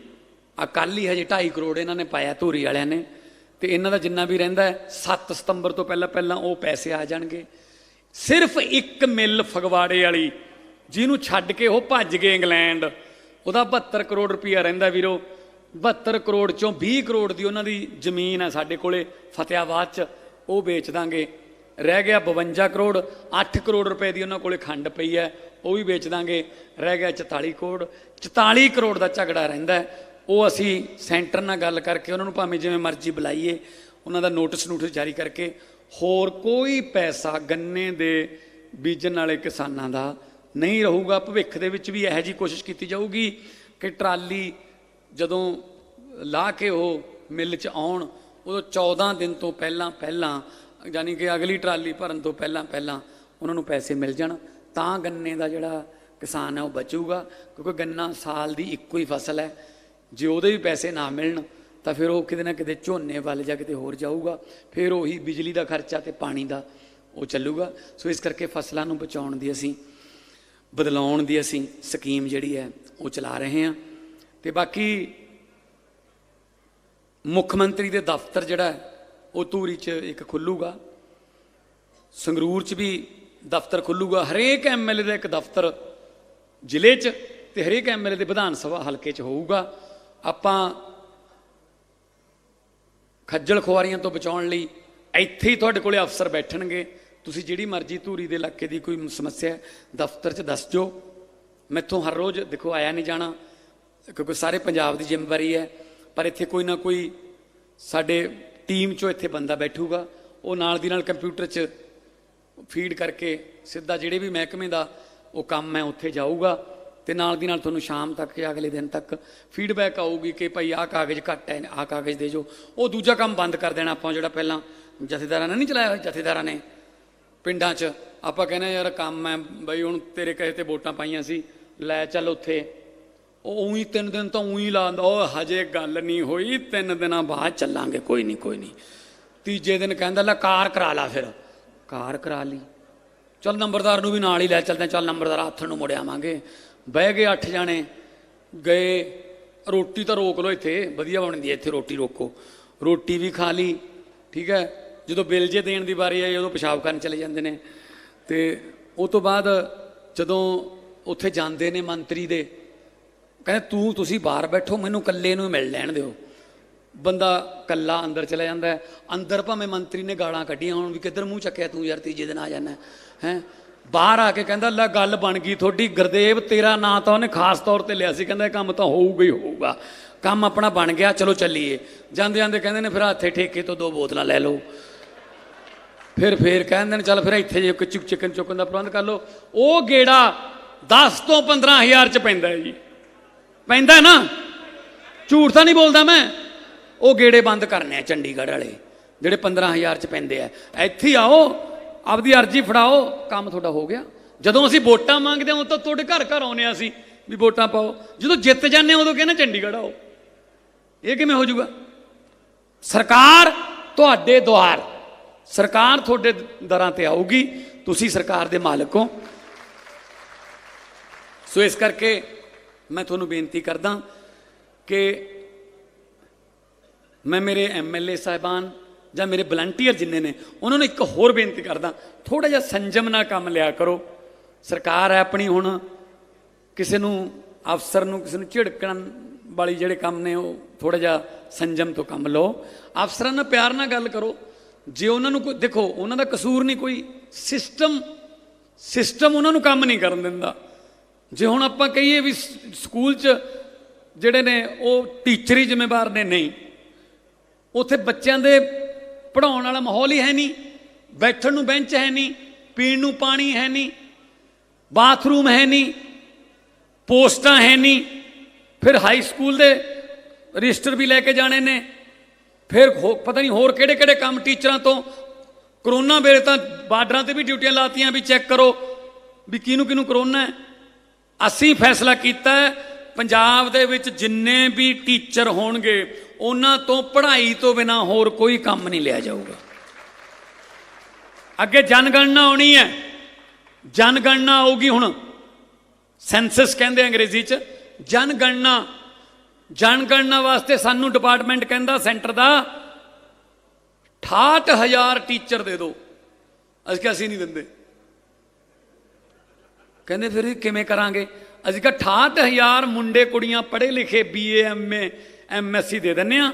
Speaker 1: ਆ ਕੱਲ੍ਹ ਹੀ ਹਜੇ 2.5 ਕਰੋੜ ਇਹਨਾਂ ਨੇ ਪਾਇਆ ਧੂਰੀ ਵਾਲਿਆਂ ਨੇ, ਤੇ ਇਹਨਾਂ ਦਾ ਜਿੰਨਾ ਵੀ ਰਹਿੰਦਾ 7 ਸਤੰਬਰ ਤੋਂ ਪਹਿਲਾਂ ਉਹ ਪੈਸੇ ਆ ਜਾਣਗੇ। ਸਿਰਫ ਇੱਕ ਮਿੱਲ ਫਗਵਾੜੇ ਵਾਲੀ ਜਿਹਨੂੰ ਛੱਡ ਕੇ ਉਹ ਭੱਜ ਗਏ ਇੰਗਲੈਂਡ, ਉਹਦਾ 72 ਕਰੋੜ ਰੁਪਈਆ ਰਹਿੰਦਾ ਵੀਰੋ। 72 ਕਰੋੜ ਚੋਂ 20 ਕਰੋੜ ਦੀ ਉਹਨਾਂ ਦੀ ਜ਼ਮੀਨ ਹੈ ਸਾਡੇ ਕੋਲੇ ਫਤਿਆਬਾਦ 'ਚ, ਉਹ ਵੇਚ ਦਾਂਗੇ। ਰਹਿ ਗਿਆ 52 ਕਰੋੜ, 8 ਕਰੋੜ ਰੁਪਏ ਦੀ ਉਹਨਾਂ ਕੋਲੇ ਖੰਡ ਪਈ ਹੈ, ਉਹ ਵੀ ਵੇਚ ਦਾਂਗੇ। ਰਹਿ ਗਿਆ 44 ਕਰੋੜ। 44 ਕਰੋੜ ਦਾ ਝਗੜਾ ਰਹਿੰਦਾ, ਉਹ ਅਸੀਂ ਸੈਂਟਰ ਨਾਲ ਗੱਲ ਕਰਕੇ ਉਹਨਾਂ ਨੂੰ ਭਾਵੇਂ ਜਿਵੇਂ ਮਰਜ਼ੀ ਬੁਲਾਈਏ, ਉਹਨਾਂ ਦਾ ਨੋਟਿਸ ਜਾਰੀ ਕਰਕੇ ਹੋਰ ਕੋਈ ਪੈਸਾ ਗੰਨੇ ਦੇ ਬੀਜਣ ਵਾਲੇ ਕਿਸਾਨਾਂ ਦਾ ਨਹੀਂ ਰਹੂਗਾ। ਭਵਿੱਖ ਦੇ ਵਿੱਚ ਵੀ ਇਹੋ ਜਿਹੀ ਕੋਸ਼ਿਸ਼ ਕੀਤੀ ਜਾਊਗੀ ਕਿ ਟਰਾਲੀ ਜਦੋਂ ਲਾ ਕੇ ਉਹ ਮਿੱਲ 'ਚ ਆਉਣ, ਉਦੋਂ 14 ਦਿਨ ਤੋਂ ਪਹਿਲਾਂ ਯਾਨੀ ਕਿ ਅਗਲੀ ਟਰਾਲੀ ਭਰਨ ਤੋਂ ਪਹਿਲਾਂ ਉਹਨਾਂ ਨੂੰ ਪੈਸੇ ਮਿਲ ਜਾਣ, ਤਾਂ ਗੰਨੇ ਦਾ ਜਿਹੜਾ ਕਿਸਾਨ ਹੈ ਉਹ ਬਚੂਗਾ। ਕਿਉਂਕਿ ਗੰਨਾ ਸਾਲ ਦੀ ਇੱਕੋ ਹੀ ਫਸਲ ਹੈ, ਜੇ ਉਹਦੇ ਵੀ ਪੈਸੇ ਨਾ ਮਿਲਣ ਤਾਂ ਫਿਰ ਉਹ ਕਿਤੇ ਨਾ ਕਿਤੇ ਝੋਨੇ ਵੱਲ ਜਾਂ ਕਿਤੇ ਹੋਰ ਜਾਊਗਾ, ਫਿਰ ਉਹੀ ਬਿਜਲੀ ਦਾ ਖਰਚਾ ਤੇ ਪਾਣੀ ਦਾ ਉਹ ਚੱਲੂਗਾ। ਸੋ ਇਸ ਕਰਕੇ ਫਸਲਾਂ ਨੂੰ ਬਚਾਉਣ ਦੀ ਬਦਲਾਉਣ ਦੀ ਅਸੀਂ ਸਕੀਮ ਜਿਹੜੀ ਹੈ ਉਹ ਚਲਾ ਰਹੇ ਹਾਂ। ਤੇ ਬਾਕੀ ਮੁੱਖ ਮੰਤਰੀ ਦੇ ਦਫ਼ਤਰ ਜਿਹੜਾ ਉਹ ਧੂਰੀ 'ਚ ਇੱਕ ਖੁੱਲੂਗਾ, ਸੰਗਰੂਰ 'ਚ ਵੀ ਦਫ਼ਤਰ ਖੁੱਲੂਗਾ। ਹਰੇਕ MLA ਦਾ ਇੱਕ ਦਫ਼ਤਰ ਜ਼ਿਲ੍ਹੇ 'ਚ ਤੇ ਹਰੇਕ MLA ਦੇ ਵਿਧਾਨ ਸਭਾ ਹਲਕੇ 'ਚ ਹੋਊਗਾ। ਆਪਾਂ ਖੱਜਲ ਖੁਆਰੀਆਂ ਤੋਂ ਬਚਾਉਣ ਲਈ ਇੱਥੇ ਹੀ ਤੁਹਾਡੇ ਕੋਲੇ ਅਫਸਰ ਬੈਠਣਗੇ। ਤੁਸੀਂ ਜਿਹੜੀ ਮਰਜ਼ੀ ਧੂਰੀ ਦੇ ਇਲਾਕੇ ਦੀ ਕੋਈ ਸਮੱਸਿਆ ਦਫ਼ਤਰ 'ਚ ਦੱਸ ਜੋ। ਮੈਥੋਂ ਹਰ ਰੋਜ਼ ਦੇਖੋ ਆਇਆ ਨਹੀਂ ਜਾਣਾ, ਕਿਉਂਕਿ ਸਾਰੇ ਪੰਜਾਬ ਦੀ ਜ਼ਿੰਮੇਵਾਰੀ ਹੈ, ਪਰ ਇੱਥੇ ਕੋਈ ਨਾ ਕੋਈ ਸਾਡੇ ਟੀਮ 'ਚੋਂ ਇੱਥੇ ਬੰਦਾ ਬੈਠੂਗਾ, ਉਹ ਨਾਲ ਦੀ ਨਾਲ ਕੰਪਿਊਟਰ 'ਚ ਫੀਡ ਕਰਕੇ ਸਿੱਧਾ ਜਿਹੜੇ ਵੀ ਮਹਿਕਮੇ ਦਾ ਉਹ ਕੰਮ ਹੈ ਉੱਥੇ ਜਾਊਗਾ, ਤੇ ਨਾਲ ਦੀ ਨਾਲ ਤੁਹਾਨੂੰ ਸ਼ਾਮ ਤੱਕ ਜਾਂ ਅਗਲੇ ਦਿਨ ਤੱਕ ਫੀਡਬੈਕ ਆਊਗੀ ਕਿ ਭਾਈ ਆਹ ਕਾਗਜ਼ ਘੱਟ ਹੈ, ਆਹ ਕਾਗਜ਼ ਦੇ ਜੋ। ਉਹ ਦੂਜਾ ਕੰਮ ਬੰਦ ਕਰ ਦੇਣਾ ਆਪਾਂ, ਜਿਹੜਾ ਪਹਿਲਾਂ ਜਥੇਦਾਰਾਂ ਨੇ ਨਹੀਂ ਚਲਾਇਆ ਹੋਇਆ। ਜਥੇਦਾਰਾਂ ਨੇ ਪਿੰਡਾਂ 'ਚ ਆਪਾਂ ਕਹਿੰਦੇ ਯਾਰ ਕੰਮ ਹੈ ਬਈ, ਹੁਣ ਤੇਰੇ ਕਹੇ ਤੇ ਵੋਟਾਂ ਪਾਈਆਂ ਸੀ, ਲੈ ਚੱਲ ਉੱਥੇ। ਉਹ ਉਹੀ 3 ਦਿਨ ਤਾਂ ਉਹੀ ਲਾਉਂਦਾ, ਉਹ ਹਜੇ ਗੱਲ ਨਹੀਂ ਹੋਈ, 3 ਦਿਨਾਂ ਬਾਅਦ ਚੱਲਾਂਗੇ, ਕੋਈ ਨਹੀਂ। ਤੀਜੇ ਦਿਨ ਕਹਿੰਦਾ ਲੈ ਕਾਰ ਕਰਾ ਲਾ, ਫਿਰ ਕਾਰ ਕਰਾ ਲਈ। ਚੱਲ ਨੰਬਰਦਾਰ ਨੂੰ ਵੀ ਨਾਲ ਹੀ ਲੈ ਚੱਲਦੇ, ਚੱਲ ਨੰਬਰਦਾਰ ਆਥਣ ਨੂੰ ਮੁੜ ਆਵਾਂਗੇ। ਬਹਿ ਗਏ 8 ਜਾਣੇ, ਗਏ। ਰੋਟੀ ਤਾਂ ਰੋਕ ਲਓ, ਇੱਥੇ ਵਧੀਆ ਬਣਦੀ ਹੈ, ਇੱਥੇ ਰੋਟੀ ਰੋਕੋ। ਰੋਟੀ ਵੀ ਖਾ ਲਈ, ਠੀਕ ਹੈ। ਜਦੋਂ ਬਿੱਲ ਜੇ ਦੇਣ ਦੀ ਵਾਰੀ ਆਈ ਉਦੋਂ ਪਿਸ਼ਾਬ ਕਰਨ ਚਲੇ ਜਾਂਦੇ ਨੇ। ਤੇ ਉਹ ਤੋਂ ਬਾਅਦ ਜਦੋਂ ਉੱਥੇ ਜਾਂਦੇ ਨੇ ਮੰਤਰੀ ਦੇ, ਕਹਿੰਦੇ ਤੁਸੀਂ ਬਾਹਰ ਬੈਠੋ, ਮੈਨੂੰ ਇਕੱਲੇ ਨੂੰ ਮਿਲ ਲੈਣ ਦਿਓ। ਬੰਦਾ ਇਕੱਲਾ ਅੰਦਰ ਚਲਾ ਜਾਂਦਾ ਹੈ। ਅੰਦਰ ਭਾਵੇਂ ਮੰਤਰੀ ਨੇ ਗਾਲਾਂ ਕੱਢੀਆਂ ਹੋਣ ਵੀ ਕਿੱਧਰ ਮੂੰਹ ਚੱਕਿਆ ਤੂੰ ਯਾਰ, ਤੀਜੇ ਦਿਨ ਆ ਜਾਂਦਾ ਹੈ। ਬਾਹਰ ਆ ਕੇ ਕਹਿੰਦਾ ਲੈ ਗੱਲ ਬਣ ਗਈ ਤੁਹਾਡੀ, ਗੁਰਦੇਵ ਤੇਰਾ ਨਾਂ ਤਾਂ ਉਹਨੇ ਖਾਸ ਤੌਰ ਤੇ ਲਿਆ ਸੀ, ਕਹਿੰਦਾ ਇਹ ਕੰਮ ਤਾਂ ਹੋਊਗਾ ਹੀ ਹੋਊਗਾ, ਕੰਮ ਆਪਣਾ ਬਣ ਗਿਆ, ਚਲੋ ਚੱਲੀਏ। ਜਾਂਦੇ ਕਹਿੰਦੇ ਨੇ ਫਿਰ ਇੱਥੇ ਠੇਕੇ ਤੋਂ 2 ਬੋਤਲਾਂ ਲੈ ਲਓ। ਫਿਰ ਕਹਿੰਦੇ ਨੇ ਚੱਲ ਫਿਰ ਇੱਥੇ ਜੇ ਚਿਕਨ ਚੁੱਕਣ ਦਾ ਪ੍ਰਬੰਧ ਕਰ ਲਓ। ਉਹ ਗੇੜਾ 10 ਤੋਂ 15 ਹਜ਼ਾਰ 'ਚ ਪੈਂਦਾ ਹੈ ਜੀ, ਪੈਂਦਾ ਨਾ, ਝੂਠ ਤਾਂ ਨਹੀਂ ਬੋਲਦਾ ਮੈਂ। ਉਹ ਗੇੜੇ ਬੰਦ ਕਰਨੇ ਆ ਚੰਡੀਗੜ੍ਹ ਵਾਲੇ, ਜਿਹੜੇ 15 ਹਜ਼ਾਰ 'ਚ ਪੈਂਦੇ ਆ। ਇੱਥੇ ਆਓ, ਆਪਦੀ ਅਰਜ਼ੀ ਫੜਾਓ, ਕੰਮ ਤੁਹਾਡਾ ਹੋ ਗਿਆ। ਜਦੋਂ ਅਸੀਂ ਵੋਟਾਂ ਮੰਗਦੇ ਹਾਂ ਤਾਂ ਤੁਹਾਡੇ ਘਰ ਆਉਂਦੇ ਹਾਂ ਅਸੀਂ ਵੀ ਵੋਟਾਂ ਪਾਓ। ਜਦੋਂ ਜਿੱਤ ਜਾਂਦੇ ਉਦੋਂ ਕਹਿੰਦੇ ਚੰਡੀਗੜ੍ਹ ਆਓ। ਇਹ ਕਿਵੇਂ ਹੋ ਜਾਊਗਾ? ਸਰਕਾਰ ਤੁਹਾਡੇ ਦੁਆਰ सरकार थोड़े दरां ते आऊगी, तुसी सरकार दे मालिक हो। सो इस करके मैं तुहानूं बेनती करदा कि मैं मेरे MLA साहिबान जां मेरे वलंटियर जिन्ने ने उन्होंने एक होर बेनती करदा, थोड़ा जिहा संजम नाल काम लिया करो। सरकार है अपनी, हुण किसी नूं अफसर नूं किसी नूं झिड़कण वाली जिहड़े काम ने वो थोड़ा जिहा संजम तो काम लो। अफसरां नाल प्यार नाल गल करो। जे उन्होंने कोई देखो उन्होंने कसूर नहीं, कोई सिस्टम उन्होंने काम नहीं करन दिंदा। जे हुण आपां कहीए भी स्कूल च जिहड़े ने वो टीचर ही जिम्मेवार ने, नहीं, उत्थे बच्चों के पढ़ाउण वाला माहौल ही है नहीं, बैठण नूं बेंच है नहीं, पीण नूं पानी है नहीं, बाथरूम है नहीं, पोस्टां है नहीं, फिर हाई स्कूल के रजिस्टर भी लैके जाने ने, फिर पता नहीं होर किहड़े किहड़े काम टीचरां तो। करोना वेले तां बार्डरां ते भी ड्यूटियां लातियां भी चैक करो भी किहनूं किहनूं करोना है। असीं फैसला कीता है पंजाब दे विच जिन्ने भी टीचर होणगे उन्हां तो पढ़ाई तो बिना होर कोई काम नहीं लिया जाऊगा। अगे जनगणना आउणी है, जनगणना आऊगी हुण, सैंसस कहंदे अंग्रेजी च, जनगणना। जनगणना वास्ते सानू डिपार्टमेंट कहता सेंटर का 68,000 टीचर दे दो। असीं नहीं देंदे, कहते फिर किवें करांगे। असीं कहा 68,000 मुंडे कुड़ियां पढ़े लिखे BA MA MSc दे दिंदे आ,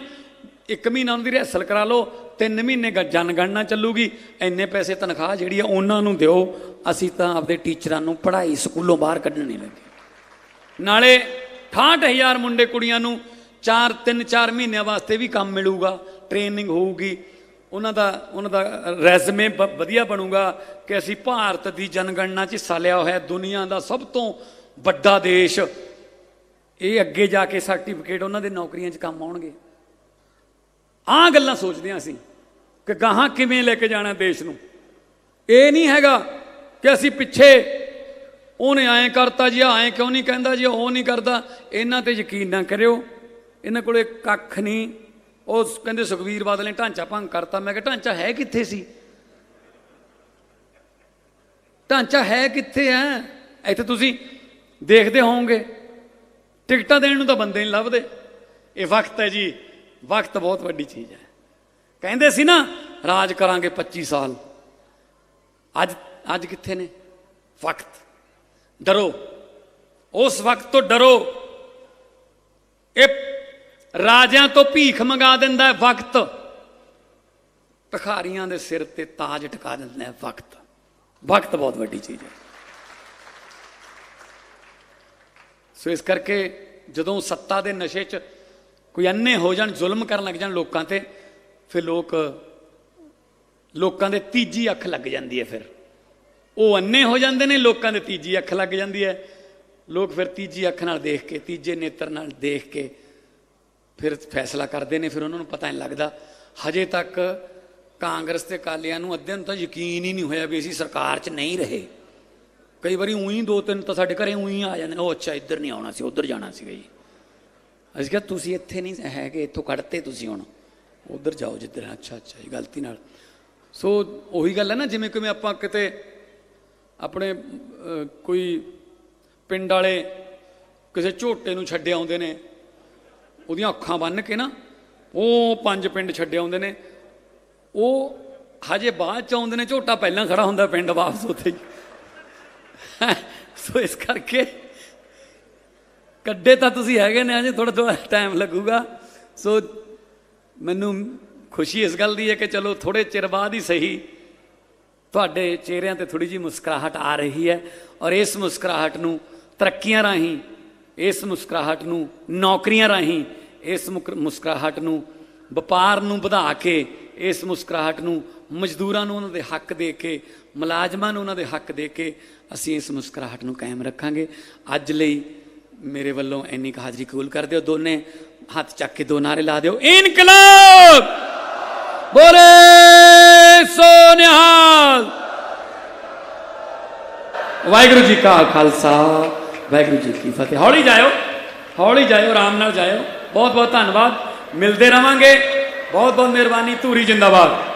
Speaker 1: 1 महीना उन्हां दी रिहर्सल करा लो, 3 महीने जनगणना चलूगी, इन्ने पैसे तनख्वाह जिहड़ी आ उन्हां नूं दिओ। असीं तां आपदे टीचरां नूं पढ़ाई स्कूलों बाहर कढण नहीं लगे। नाले 68,000 मुंडे कुड़ियां नूं 3-4 महीनों वास्ते भी काम मिलूगा, ट्रेनिंग होगी, उन्हां दा रैजमे वधिया बनूगा कि असीं भारत की जनगणना च हिस्सा लिया होया, दुनिया का सब तो वड्डा देश। ये अगे जाके सर्टिफिकेट उन्हां दे नौकरियां च काम आउणगे। आह गल्लां सोचदे हां असीं कि गाहां किवें लैके जाना देश नूं। ये नहीं हैगा कि असीं पिछे उन्हें आए करता जी, आए क्यों नहीं कहता जी, वो नहीं करता। इन्हां ते यकीन ना करियो, इन्हां कोले कख नहीं। वो कहते सुखबीर बादल ने ढांचा भंग करता। मैं कहा ढांचा है कित्थे सी, ढांचा है कित्थे है। इत्थे तुसीं देखदे होवोगे टिकटां देण नूं तां बंदे नहीं लभदे। ये वक्त है जी, वक्त बहुत वड्डी चीज़ है। कहंदे सी ना राज करांगे 25 साल, अज कित्थे ने। वक्त डरो, उस वक्त तो डरो। ये राजियां तो भीख मंगा दिंदा है वक्त, भिखारियां दे सिर ते ताज टिका दिंदा है वक्त। वक्त बहुत वड्डी चीज़ है। सो इस करके जदों सत्ता दे नशे च कोई अन्ने हो जान, जुल्म करन लग जान लोकां ते, फिर लोकां दे तीजी अख लग जाती है। फिर वो अन्ने हो जाते हैं, लोगों के तीजी अख लग जाती है। लोग फिर तीजी अख नाल देख के, तीजे नेत्र नाल देख के फिर फैसला करते हैं। फिर उन्होंने पता नहीं लगता। हजे तक कांग्रेस ते अकालियां नूं अद्धियां नूं तां यकीन ही नहीं होया भी असीं सरकार च नहीं रहे। कई बारी ऊई 2-3 तो साडे घरें ऊई आ जांदे, ओ अच्छा इधर नहीं आउणा सी, उधर जाना सी जी। असीं कहा तुसीं इत्थे नहीं है कि इत्थों कढ़ते, तुसीं हुण उधर जाओ जिधर। अच्छा जी, गलती नाल। सो उही गल है ना, जिवें किवें आपां किते अपने कोई पिंड वाले किसी झोटे नूं छड्डे आउंदे ने, उहदियां अखां बन्न के ना, वो 5 पिंड छड्डे आउंदे ने। वो हजे बाद च आउंदे ने, झोटा पहलां खड़ा हुंदा पिंड वापस उत्थे ही। सो इस करके कड्डे तां तुसीं हैगे ने, अजे थोड़ा टाइम लगूगा। सो मैनूं खुशी इस गल दी है कि चलो थोड़े चिर बाद ही सही तुहाडे चेहरिਆਂ ते थोड़ी जी मुस्कुराहट आ रही है। और इस मुस्कुराहट नूं तरक्कियां राहीं, इस मुस्कुराहट नूं नौकरियां राहीं, इस मुस्कुराहट नूं ਵਪਾਰ ਨੂੰ ਵਧਾ ਕੇ, इस मुस्कुराहट नूं मजदूरां नूं उन्हां दे हक दे के, मुलाजमां नूं उन्हां दे हक दे के असीं इस मुस्कुराहट नूं कायम रखांगे। अज लई मेरे वल्लों इन्नी क हाज़री कबूल कर दिओ। दोने हथ चक के 2 नारे ला दिओ, इनकलाब बोले सो निहाल। वाहिगुरू जी का खालसा, वाहिगुरू जी की फतेह। हौली जाओ, आराम नाल जाओ। बहुत बहुत धन्यवाद। मिलते रहांगे, बहुत बहुत मेहरबानी। धूरी जिंदाबाद।